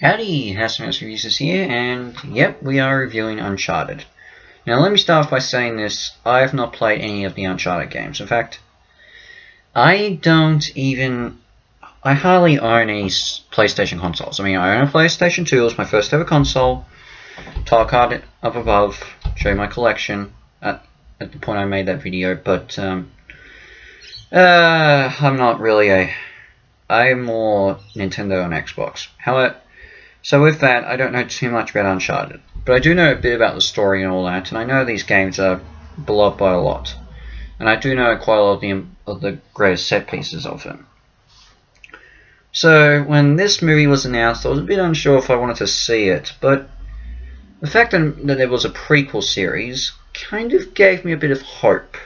Howdy, Housemouse Reviews here, and yep, we are reviewing Uncharted. Now let me start off by saying this, I have not played any of the Uncharted games. In fact, I hardly own any PlayStation consoles. I mean, I own a PlayStation 2, it was my first ever console. Tile card up above, show you my collection at the point I made that video, but I'm not really I'm more Nintendo and Xbox. However, so with that, I don't know too much about Uncharted, but I do know a bit about the story and all that, and I know these games are beloved by a lot, and I do know quite a lot of the greatest set pieces of them. So when this movie was announced, I was a bit unsure if I wanted to see it, but the fact that there was a prequel series kind of gave me a bit of hope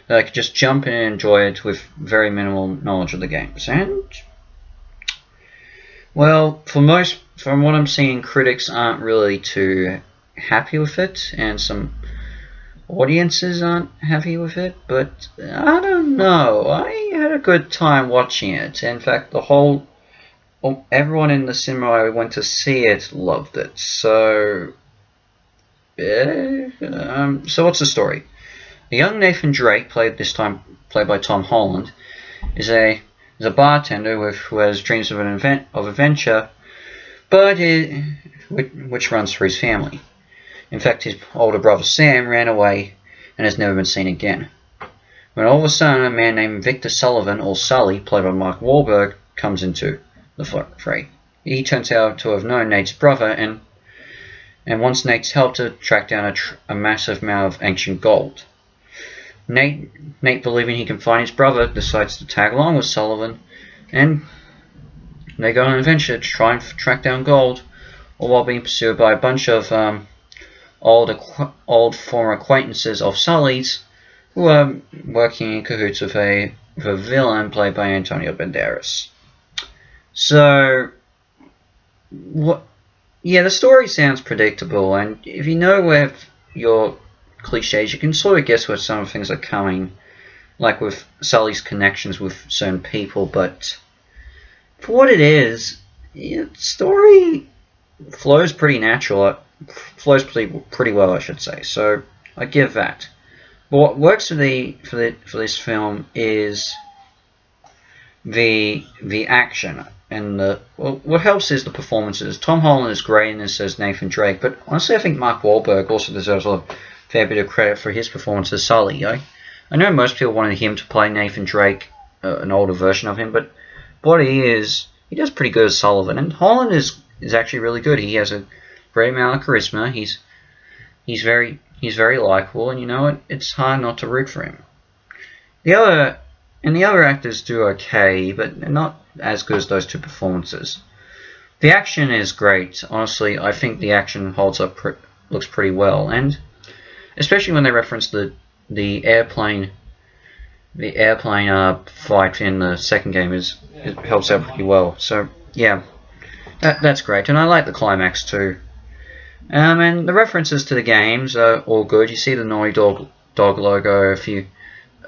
that I could just jump in and enjoy it with very minimal knowledge of the games. And well, from what I'm seeing, critics aren't really too happy with it, and some audiences aren't happy with it, but I don't know. I had a good time watching it. In fact, everyone in the cinema I went to see it loved it. So what's the story? A young Nathan Drake, played by Tom Holland, is a bartender who has dreams of adventure, but which runs through his family. In fact, his older brother Sam ran away and has never been seen again. When all of a sudden a man named Victor Sullivan, or Sully, played by Mark Wahlberg, comes into the fray. He turns out to have known Nate's brother and wants Nate's help to track down a massive amount of ancient gold. Nate, believing he can find his brother, decides to tag along with Sullivan, and they go on an adventure to try and track down gold, all while being pursued by a bunch of old former acquaintances of Sully's, who are working in cahoots with a villain played by Antonio Banderas. So, the story sounds predictable, and if you know where your cliches, you can sort of guess where some of the things are coming, like with Sully's connections with certain people, but for what it is, the story flows pretty natural, flows pretty well, I should say, so I give that. But what works for this film is the action, and what helps is the performances. Tom Holland is great in this as Nathan Drake, but honestly I think Mark Wahlberg also deserves a fair bit of credit for his performance as Sully. I know most people wanted him to play Nathan Drake, an older version of him, but what he does pretty good as Sullivan. And Holland is actually really good. He has a great amount of charisma. He's very likable, and you know what? It's hard not to root for him. The other actors do okay, but not as good as those two performances. The action is great. Honestly, I think the action holds up, looks pretty well, and especially when they reference the airplane fight in the second game, it helps out pretty well. So yeah, that's great, and I like the climax too. And the references to the games are all good. You see the Naughty Dog logo at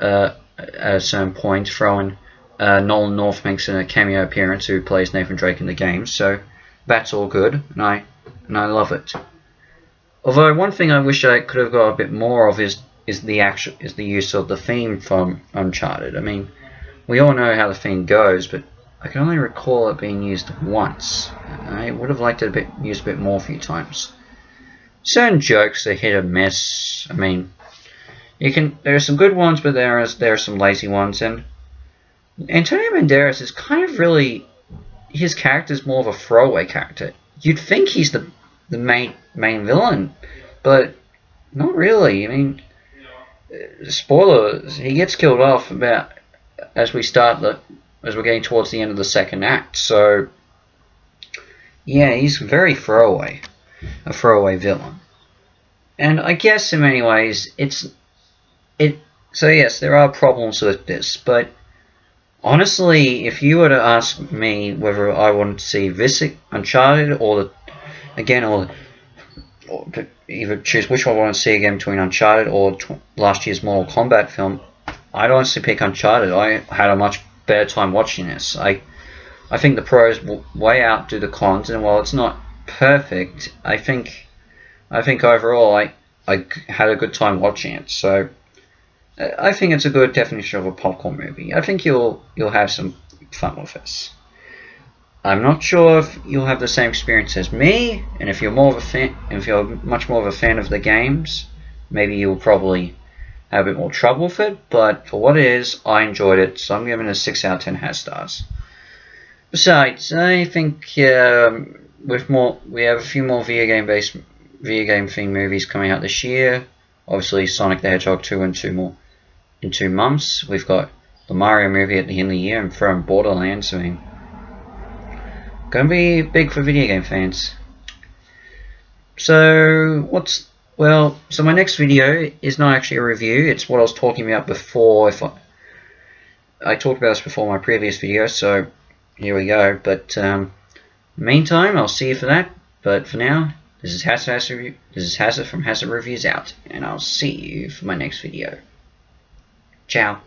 a certain point. Throwing Nolan North makes a cameo appearance, who plays Nathan Drake in the game. So that's all good, and I love it. Although one thing I wish I could have got a bit more of is the use of the theme from Uncharted. I mean, we all know how the theme goes, but I can only recall it being used once. I would have liked it used a bit more a few times. Certain jokes are hit or miss. I mean, there are some good ones, but there are some lazy ones. And Antonio Banderas is kind of really, his character is more of a throwaway character. You'd think he's the main villain, but not really. I mean, spoilers, he gets killed off about as we're getting towards the end of the second act. So yeah, he's very a throwaway villain. And I guess in many ways so yes, there are problems with this, but honestly, if you were to ask me whether I wanted to see this Uncharted or either choose which one I want to see again between Uncharted or last year's Mortal Kombat film, I'd honestly pick Uncharted. I had a much better time watching this. I I think the pros way outdo the cons, and while it's not perfect, I think overall I had a good time watching it. So I think it's a good definition of a popcorn movie. I think you'll have some fun with this. I'm not sure if you'll have the same experience as me, and if you're much more of a fan of the games, maybe you'll probably have a bit more trouble with it. But for what it is, I enjoyed it, so I'm giving it a 6 out of 10 hat stars. Besides, I think we have a few more video game themed movies coming out this year. Obviously, Sonic the Hedgehog 2 in 2 months. We've got the Mario movie at the end of the year, and from Borderlands. I mean, gonna be big for video game fans. So my next video is not actually a review. It's what I was talking about before. I talked about this before in my previous video, so here we go. But meantime, I'll see you for that. But for now, this is Hazard from Hazard Reviews out, and I'll see you for my next video. Ciao.